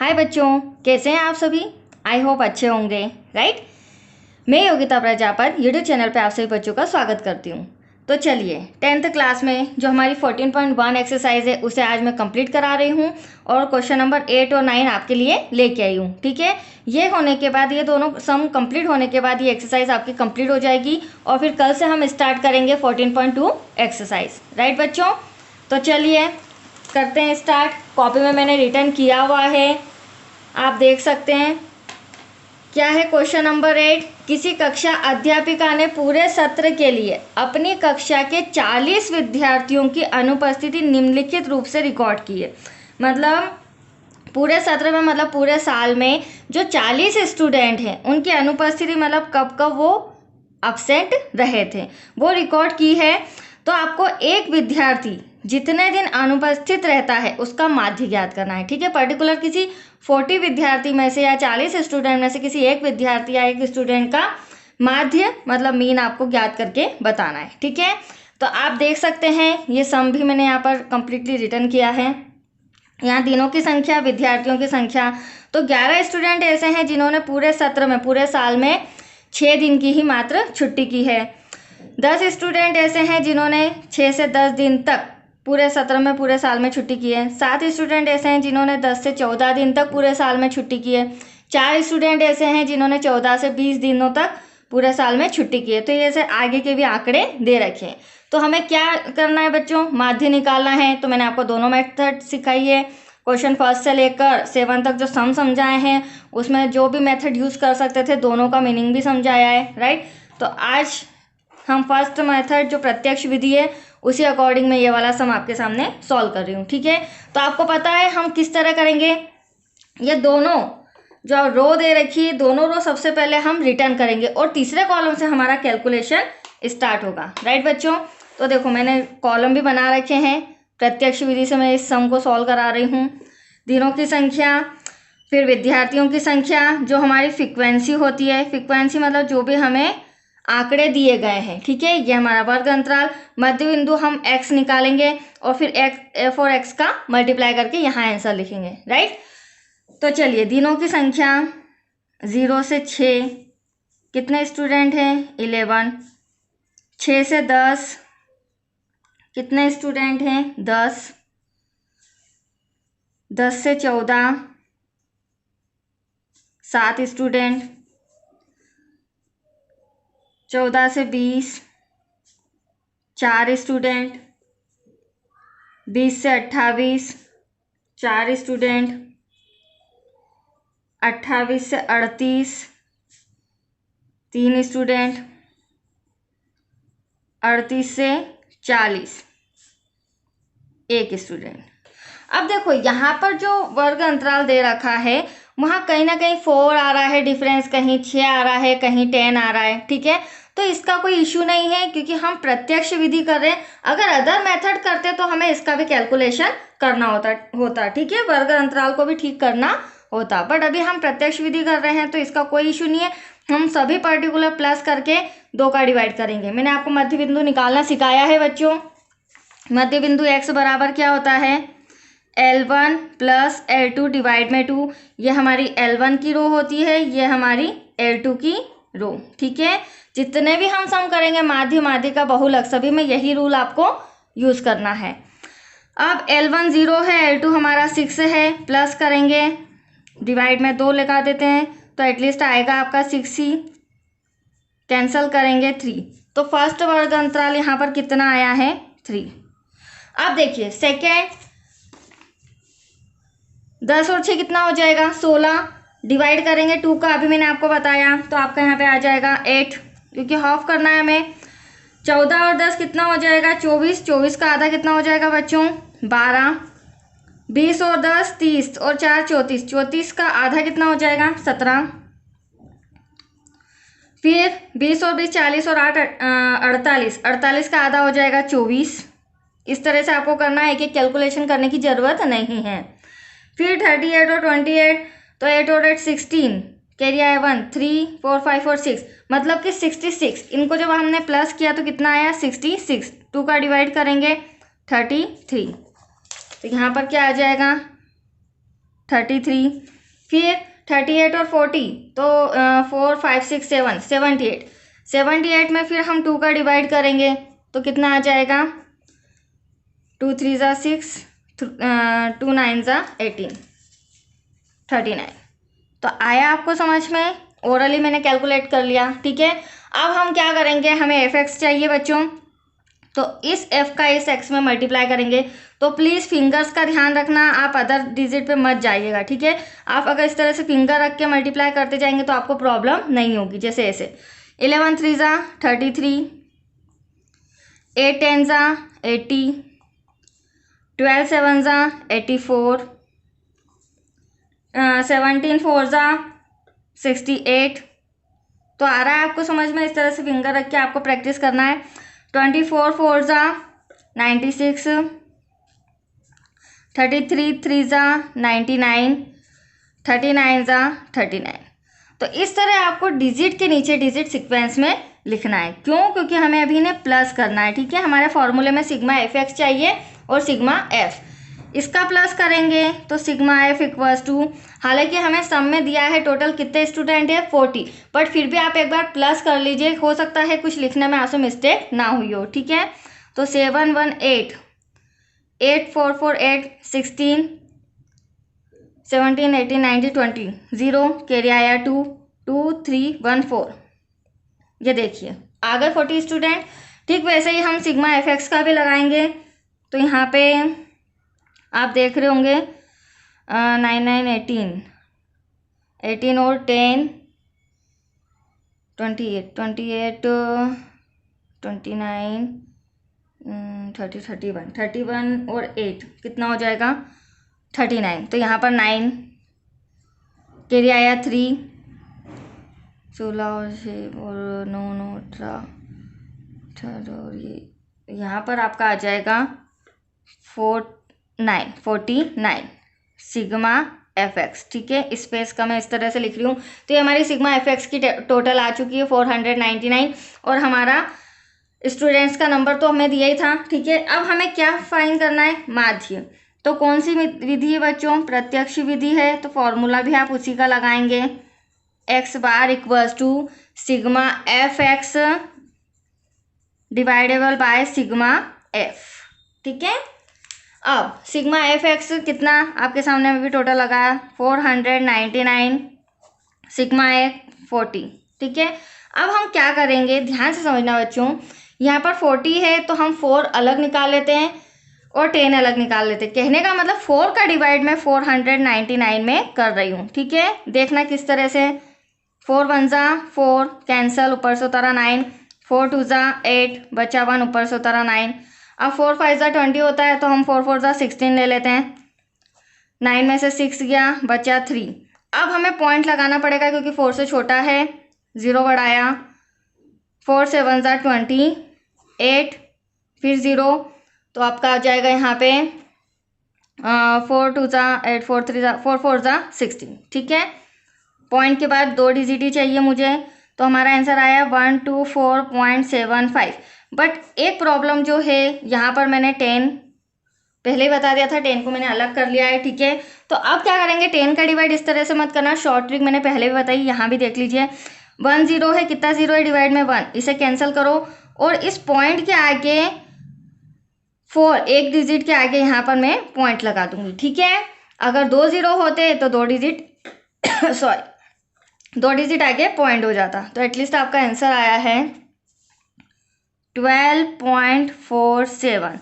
हाय बच्चों, कैसे हैं आप सभी। आई होप अच्छे होंगे, राइट। मैं योगिता प्रजापत यूट्यूब चैनल पे आप सभी बच्चों का स्वागत करती हूँ। तो चलिए 10th क्लास में जो हमारी 14.1 एक्सरसाइज है उसे आज मैं कंप्लीट करा रही हूँ और क्वेश्चन नंबर 8 और 9 आपके लिए लेके आई हूँ। ठीक है, ये होने के बाद, ये दोनों सम कंप्लीट होने के बाद ये एक्सरसाइज आपकी कंप्लीट हो जाएगी और फिर कल से हम स्टार्ट करेंगे 14.2 एक्सरसाइज, राइट बच्चों। तो चलिए करते हैं स्टार्ट। कॉपी में मैंने रिटर्न किया हुआ है, आप देख सकते हैं। क्या है क्वेश्चन नंबर 8। किसी कक्षा अध्यापिका ने पूरे सत्र के लिए अपनी कक्षा के 40 विद्यार्थियों की अनुपस्थिति निम्नलिखित रूप से रिकॉर्ड की है। मतलब पूरे सत्र में, मतलब पूरे साल में जो 40 स्टूडेंट हैं उनकी अनुपस्थिति, मतलब कब कब वो अब्सेंट रहे थे, वो रिकॉर्ड की है। तो आपको एक विद्यार्थी जितने दिन अनुपस्थित रहता है उसका माध्य ज्ञात करना है। ठीक है, पर्टिकुलर किसी 40 विद्यार्थी में से या 40 स्टूडेंट में से किसी एक विद्यार्थी या एक स्टूडेंट का माध्य मतलब मीन आपको ज्ञात करके बताना है। ठीक है, तो आप देख सकते हैं ये सम भी मैंने यहाँ पर कंप्लीटली रिटर्न किया है। यहाँ दिनों की संख्या, विद्यार्थियों की संख्या, तो 11 स्टूडेंट ऐसे हैं जिन्होंने पूरे सत्र में, पूरे साल में 6 दिन की ही मात्र छुट्टी की है। 10 स्टूडेंट ऐसे हैं जिन्होंने 6 से 10 दिन तक पूरे सत्र में, पूरे साल में छुट्टी की है। 7 स्टूडेंट ऐसे हैं जिन्होंने 10 से 14 दिन तक पूरे साल में छुट्टी की है। 4 स्टूडेंट ऐसे हैं जिन्होंने 14 से 20 दिनों तक पूरे साल में छुट्टी की है। तो ये ऐसे आगे के भी आंकड़े दे रखे हैं। तो हमें क्या करना है बच्चों, माध्य निकालना है। तो मैंने आपको दोनों मेथड सिखाई है। क्वेश्चन फर्स्ट से लेकर 7 तक जो सम समझाए हैं उसमें जो भी मेथड यूज कर सकते थे दोनों का मीनिंग भी समझाया है, राइट। तो आज हम फर्स्ट मेथड जो प्रत्यक्ष विधि है उसी अकॉर्डिंग मैं ये वाला सम आपके सामने सॉल्व कर रही हूँ। ठीक है, तो आपको पता है हम किस तरह करेंगे। ये दोनों जो रो दे रखी है, दोनों रो सबसे पहले हम रिटर्न करेंगे और तीसरे कॉलम से हमारा कैलकुलेशन स्टार्ट होगा, राइट बच्चों। तो देखो मैंने कॉलम भी बना रखे हैं। प्रत्यक्ष विधि से मैं इस सम को सॉल्व करा रही हूँ। दिनों की संख्या, फिर विद्यार्थियों की संख्या, जो हमारी फ्रीक्वेंसी होती है, फ्रीक्वेंसी मतलब जो भी हमें आंकड़े दिए गए हैं। ठीक है, ये हमारा वर्ग अंतराल, मध्य बिंदु हम x निकालेंगे और फिर f और x का मल्टीप्लाई करके यहाँ आंसर लिखेंगे, राइट। तो चलिए दिनों की संख्या 0 से 6 कितने स्टूडेंट हैं, 11। 6 से 10 कितने स्टूडेंट हैं, 10। 10 से 14 7 स्टूडेंट। 14 से 20 4 स्टूडेंट। 20 से 28 4 स्टूडेंट। 28 से 38 3 स्टूडेंट। 38 से 40 1 स्टूडेंट। अब देखो यहाँ पर जो वर्ग अंतराल दे रखा है वहाँ कहीं ना कहीं 4 आ रहा है डिफरेंस, कहीं 6 आ रहा है, कहीं 10 आ रहा है। ठीक है, तो इसका कोई इशू नहीं है क्योंकि हम प्रत्यक्ष विधि कर रहे हैं। अगर अदर मेथड करते तो हमें इसका भी कैलकुलेशन करना होता। ठीक है, वर्ग अंतराल को भी ठीक करना होता, बट अभी हम प्रत्यक्ष विधि कर रहे हैं तो इसका कोई इशू नहीं है। हम सभी पर्टिकुलर प्लस करके 2 का डिवाइड करेंगे। मैंने आपको मध्य बिंदु निकालना सिखाया है बच्चों। मध्य बिंदु x बराबर क्या होता है, L1 प्लस L2 डिवाइड में 2। ये हमारी L1 की रो होती है, ये हमारी L2 की रो। ठीक है, जितने भी हम सम करेंगे माध्य, माध्य का बहुलक, सभी में यही रूल आपको यूज करना है। अब L1 0 है, L2 हमारा 6 है, प्लस करेंगे, डिवाइड में 2 लगा देते हैं तो एटलीस्ट आएगा आपका 6 ही, कैंसल करेंगे 3। तो फर्स्ट वर्ग अंतराल यहाँ पर कितना आया है, 3। अब देखिए सेकेंड, 10 और 6 कितना हो जाएगा, 16। डिवाइड करेंगे 2 का, अभी मैंने आपको बताया, तो आपका यहाँ पे आ जाएगा 8 क्योंकि हाफ करना है हमें। 14 और 10 कितना हो जाएगा, 24। 24 का आधा कितना हो जाएगा बच्चों, 12। 20 और 10 30 और 4 34। 34 का आधा कितना हो जाएगा, 17। फिर 20 और 20 40 और 8 48। 48 का आधा हो जाएगा 24। इस तरह से आपको करना है, एक एक कैलकुलेशन करने की जरूरत नहीं है। फिर 38 और 28, तो 8 और 8 16, कैरी आया 1 3 4 5 और 6, मतलब कि 66। इनको जब हमने प्लस किया तो कितना आया, 66। 2 का डिवाइड करेंगे 33, तो यहाँ पर क्या आ जाएगा 33, फिर 38 और 40 तो 4 5 6 7 78, 78 में फिर हम 2 का डिवाइड करेंगे तो कितना आ जाएगा, 2 3 ज़ा 6, 2 9 ज़ा 18, 39। तो आया आपको समझ में? ओरली मैंने कैलकुलेट कर लिया, ठीक है। अब हम क्या करेंगे, हमें एफ एक्स चाहिए बच्चों, तो इस f का इस x में मल्टीप्लाई करेंगे। तो प्लीज़ फिंगर्स का ध्यान रखना, आप अदर डिजिट पे मत जाइएगा, ठीक है। आप अगर इस तरह से फिंगर रख के मल्टीप्लाई करते जाएंगे तो आपको प्रॉब्लम नहीं होगी। जैसे ऐसे 11 3 ज़ा 33, 8 10 ज़ा 80, 12 7 ज़ा 84, 17 4 ज़ा 68। तो आ रहा है आपको समझ में? इस तरह से फिंगर रख के आपको प्रैक्टिस करना है। 24 4 ज़ा 96, 33 3 ज़ा 99, 39 ज़ा 39। तो इस तरह आपको डिजिट के नीचे डिजिट सीक्वेंस में लिखना है। क्यों? क्योंकि हमें अभी इन्हें प्लस करना है, ठीक है। हमारे फॉर्मूले में सिग्मा एफ एक्स चाहिए और सिग्मा एफ, इसका प्लस करेंगे तो सिग्मा एफ इक्वल्स टू, हालांकि हमें सम में दिया है टोटल कितने स्टूडेंट है 40, बट फिर भी आप एक बार प्लस कर लीजिए, हो सकता है कुछ लिखने में आपसे मिस्टेक ना हुई हो, ठीक है। तो 7 1 8, 8 4 4 8, 16, 17 18 19 20, 0 कैरी आया 2 2 3 1 4। ये देखिए आ गए 40 स्टूडेंट। ठीक वैसे ही हम सिग्मा एफ एक्स का भी लगाएंगे। तो यहाँ पे आप देख रहे होंगे 9 9 18, 18 और 10 28, 28 29 30 31, 31 और 8 कितना हो जाएगा 39। तो यहाँ पर 9 कैरी आया 3, 16 और 6 और 9 9 18 और ये यहाँ पर आपका आ जाएगा 49 सिग्मा एफ एक्स, ठीक है। स्पेस का मैं इस तरह से लिख रही हूँ। तो ये हमारी सिग्मा एफ एक्स की टोटल आ चुकी है 499 और हमारा स्टूडेंट्स का नंबर तो हमें दिया ही था, ठीक है। अब हमें क्या फाइंड करना है, माध्य। तो कौन सी विधि है बच्चों, प्रत्यक्ष विधि है। तो फॉर्मूला भी आप उसी का लगाएंगे, X bar equals to sigma F X dividable by sigma F, ठीक है। अब सिग्मा एफ एक्स कितना आपके सामने में भी टोटल लगाया 499, सिग्मा एफ 40, ठीक है। अब हम क्या करेंगे, ध्यान से समझना बच्चों, यहाँ पर 40 है तो हम 4 अलग निकाल लेते हैं और 10 अलग निकाल लेते हैं। कहने का मतलब 4 का डिवाइड मैं 499 में कर रही हूँ, ठीक है। देखना किस तरह से, 4 1 ज़ा 4 कैंसल, ऊपर से उतारा 9, 4 2 ज़ा 8 बचा 1, ऊपर से उतारा 9। अब 4 5 ज़ा 20 होता है तो हम 4 4 ज़ा 16 ले लेते हैं, 9 में से 6 गया बचा 3। अब हमें पॉइंट लगाना पड़ेगा क्योंकि 4 से छोटा है, 0 बढ़ाया, 4 7 ज़ा 28 फिर 0, तो आपका आ जाएगा यहाँ पे 4 2 ज़ा 8 4 3 ज़ा 4 4 ज़ा 16, ठीक है। पॉइंट के बाद 2 डिजिट ही चाहिए मुझे, तो हमारा आंसर आया 124.75। बट एक प्रॉब्लम जो है यहाँ पर मैंने 10 पहले ही बता दिया था, 10 को मैंने अलग कर लिया है, ठीक है। तो अब क्या करेंगे, 10 का डिवाइड इस तरह से मत करना, शॉर्ट ट्रिक मैंने पहले भी बताई, यहाँ भी देख लीजिए। 1 0 है, कितना 0 है, डिवाइड में 1, इसे कैंसिल करो और इस पॉइंट के आगे 4 एक डिजिट के आगे यहाँ पर मैं पॉइंट लगा दूंगी, ठीक है। अगर 2 0 होते तो 2 डिजिट सॉरी 2 डिजिट आगे पॉइंट हो जाता। तो एटलीस्ट आपका आंसर आया है 12.47,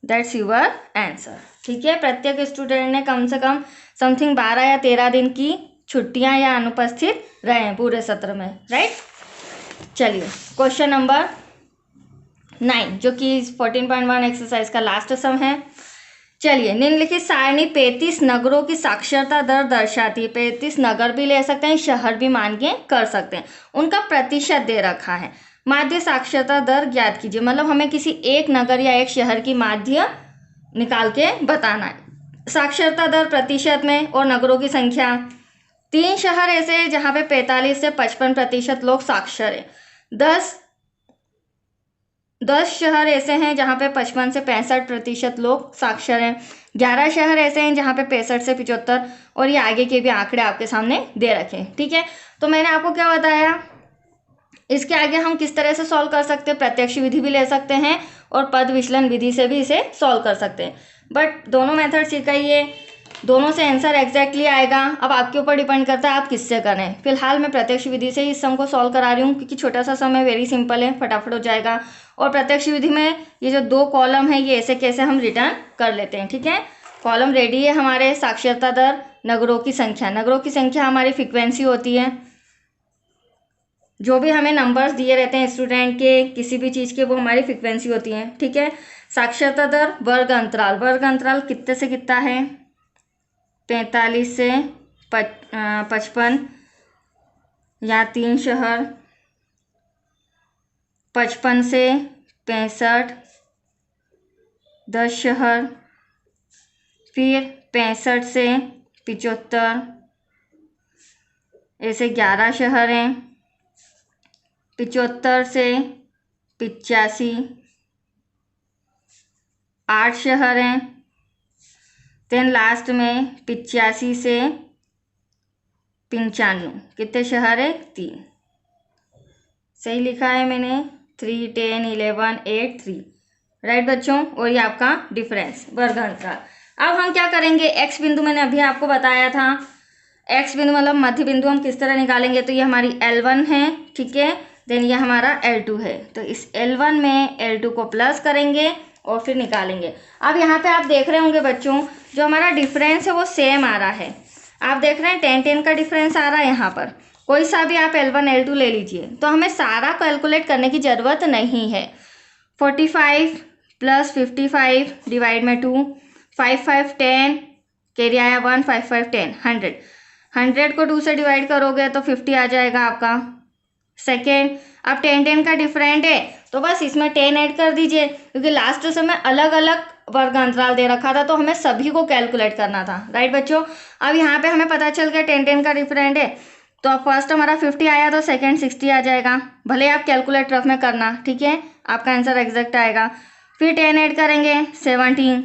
दैट्स यूर आंसर, ठीक है। प्रत्येक स्टूडेंट ने कम से कम समथिंग 12 या 13 दिन की छुट्टियां या अनुपस्थित रहे हैं पूरे सत्र में, राइट। चलिए क्वेश्चन नंबर 9 जो कि 14.1 एक्सरसाइज का लास्ट सम है। चलिए, निम्नलिखित सारणी 35 नगरों की साक्षरता दर दर्शाती है। 35 नगर भी ले सकते हैं, शहर भी मान के कर सकते हैं, उनका प्रतिशत दे रखा है। माध्य साक्षरता दर ज्ञात कीजिए, मतलब हमें किसी एक नगर या एक शहर की माध्य निकाल के बताना है। साक्षरता दर प्रतिशत में और नगरों की संख्या, 3 शहर ऐसे हैं जहाँ पे 45 से 55% लोग साक्षर है, 10 शहर ऐसे हैं जहाँ पे 55 से 65% लोग साक्षर हैं। 11 शहर ऐसे हैं जहाँ पे 65 से 75, और ये आगे के भी आंकड़े आपके सामने दे रखे हैं। ठीक है, तो मैंने आपको क्या बताया, इसके आगे हम किस तरह से सॉल्व कर सकते हैं, प्रत्यक्ष विधि भी ले सकते हैं और पद विचलन विधि से भी इसे सॉल्व कर सकते हैं। बट दोनों मेथड सीखिए, दोनों से आंसर एग्जैक्टली आएगा। अब आपके ऊपर डिपेंड करता है आप किससे करें। फिलहाल मैं प्रत्यक्ष विधि से इस सम को सॉल्व करा रही हूँ क्योंकि छोटा सा सम है, वेरी सिंपल है, फटाफट हो जाएगा। और प्रत्यक्ष विधि में ये जो 2 कॉलम है ये ऐसे कैसे हम रिटर्न कर लेते हैं। ठीक है, कॉलम रेडी है हमारे। साक्षरता दर, नगरों की संख्या, नगरों की संख्या हमारी फ्रिक्वेंसी होती है। जो भी हमें नंबर्स दिए रहते हैं स्टूडेंट के किसी भी चीज़ के, वो हमारी फ्रिक्वेंसी होती है। ठीक है, साक्षरता दर, वर्ग अंतराल, वर्ग अंतराल कितने से कितना है, 45 से 55, या 3 शहर 55 से 65, 10 शहर, फिर 65 से 75, ऐसे 11 शहर हैं, 75 से 85, 8 शहर हैं, देन लास्ट में 85 से 95, कितने शहर है, 3। सही लिखा है मैंने, 3, 10, 11, 8, 3, राइट बच्चों। और ये आपका डिफरेंस, वर्ग अंतराल। अब हम क्या करेंगे, एक्स बिंदु मैंने अभी आपको बताया था, एक्स बिंदु मतलब मध्य बिंदु हम किस तरह निकालेंगे, तो ये हमारी L1 है। ठीक है, देन ये हमारा L2 है, तो इस L1 में L2 को प्लस करेंगे और फिर निकालेंगे। अब यहाँ पे आप देख रहे होंगे बच्चों, जो हमारा डिफरेंस है वो सेम आ रहा है। आप देख रहे हैं 10-10 का डिफरेंस आ रहा है यहाँ पर। कोई सा भी आप L1 L2 ले लीजिए, तो हमें सारा कैलकुलेट करने की ज़रूरत नहीं है। 45 + 55 डिवाइड में 2, 5 5 10, कैरी आया 1, 5 5 10, 100। 100 को 2 से डिवाइड करोगे तो 50 आ जाएगा आपका। सेकेंड, अब 10-10 का डिफरेंट है तो बस इसमें 10 ऐड कर दीजिए, क्योंकि लास्ट समय अलग अलग वर्ग अंतराल दे रखा था तो हमें सभी को कैलकुलेट करना था, राइट बच्चों। अब यहाँ पे हमें पता चल गया 10-10 का डिफरेंट है, तो अब फर्स्ट हमारा 50 आया तो सेकेंड 60 आ जाएगा। भले आप कैलकुलेट रफ में करना, ठीक है, आपका आंसर एग्जैक्ट आएगा। फिर 10 ऐड करेंगे 70,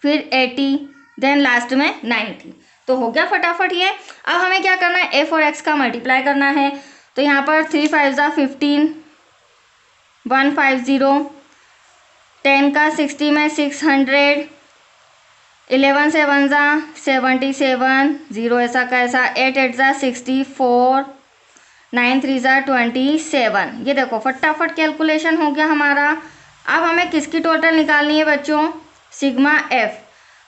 फिर 80, देन लास्ट में 90, तो हो गया फटाफट ये। अब हमें क्या करना है, एफ और एक्स का मल्टीप्लाई करना है। तो यहाँ पर 3 5 15, 150, 10 का 60 में 600, 11 से 1 जा 77, 0 ऐसा कैसा, 8 8 जा 64, 9 3 जा 27। ये देखो फटाफट कैलकुलेशन हो गया हमारा। अब हमें किसकी टोटल निकालनी है बच्चों, सिग्मा एफ।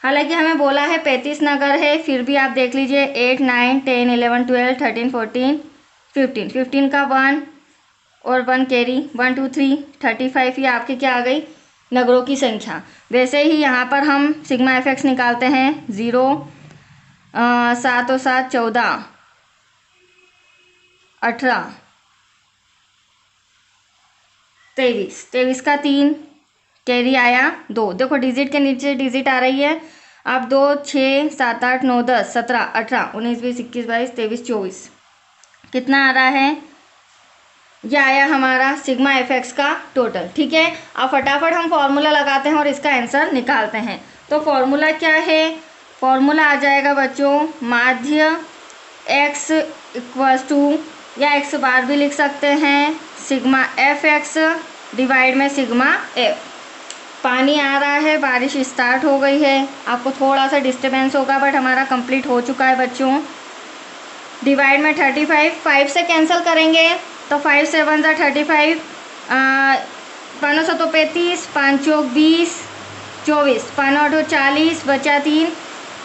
हालांकि हमें बोला है 35 नगर है, फिर भी आप देख लीजिए 8 9 10 11 12 13 14 15, 15 का 1 और 1 कैरी, 1 2 3 35, ये आपकी क्या आ गई, नगरों की संख्या। वैसे ही यहाँ पर हम सिग्मा एफ एक्स निकालते हैं, 0 7 और 7 14, 18, 23, 23 का 3, कैरी आया 2। देखो डिजिट के नीचे डिजिट आ रही है। अब 2 6 7 8 9 10 17 18 19 20 21 22 23 24, कितना आ रहा है, यह आया हमारा सिग्मा एफ एक्स का टोटल। ठीक है, अब फटाफट हम फॉर्मूला लगाते हैं और इसका आंसर निकालते हैं। तो फॉर्मूला क्या है, फॉर्मूला आ जाएगा बच्चों, माध्य एक्स इक्वल्स टू, या एक्स बार भी लिख सकते हैं, सिग्मा एफ एक्स डिवाइड में सिग्मा एफ। पानी आ रहा है, बारिश स्टार्ट हो गई है, आपको थोड़ा सा डिस्टर्बेंस होगा बट हमारा कंप्लीट हो चुका है बच्चों। डिवाइड में 35, 5 से कैंसिल करेंगे तो 5 7 जा 35, 5 7 35, 5 चौक 20, 24, 5 8 40, बचा 3,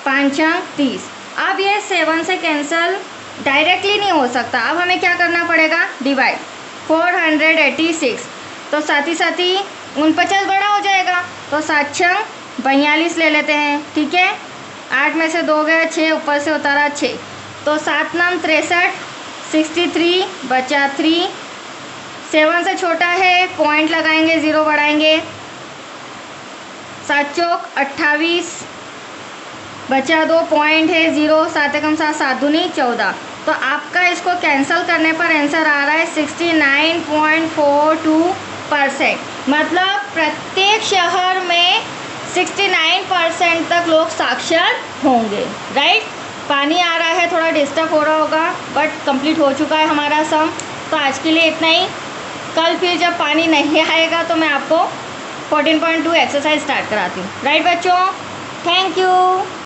5 6 30। अब ये 7 से कैंसिल डायरेक्टली नहीं हो सकता, अब हमें क्या करना पड़ेगा, डिवाइड 486, तो साथ ही 49 बड़ा हो जाएगा, तो 7 6 42 ले लेते हैं। ठीक है, 8 में से 2 गया, 6 ऊपर से उतारा 6, तो 7 9 63, 63 बचा 3, 7 से छोटा है, पॉइंट लगाएंगे, 0 बढ़ाएंगे, 7 चौक 28, बचा 2, पॉइंट है 0, 7 एकम 7 7 दूनी 14। तो आपका इसको कैंसिल करने पर आंसर आ रहा है 69.42%। मतलब प्रत्येक शहर में 69% तक लोग साक्षर होंगे, राइट। पानी आ रहा है, थोड़ा डिस्टर्ब हो रहा होगा, बट कंप्लीट हो चुका है हमारा सम। तो आज के लिए इतना ही। कल फिर जब पानी नहीं आएगा तो मैं आपको 14.2 एक्सरसाइज स्टार्ट कराती हूँ, राइट बच्चों। Thank you.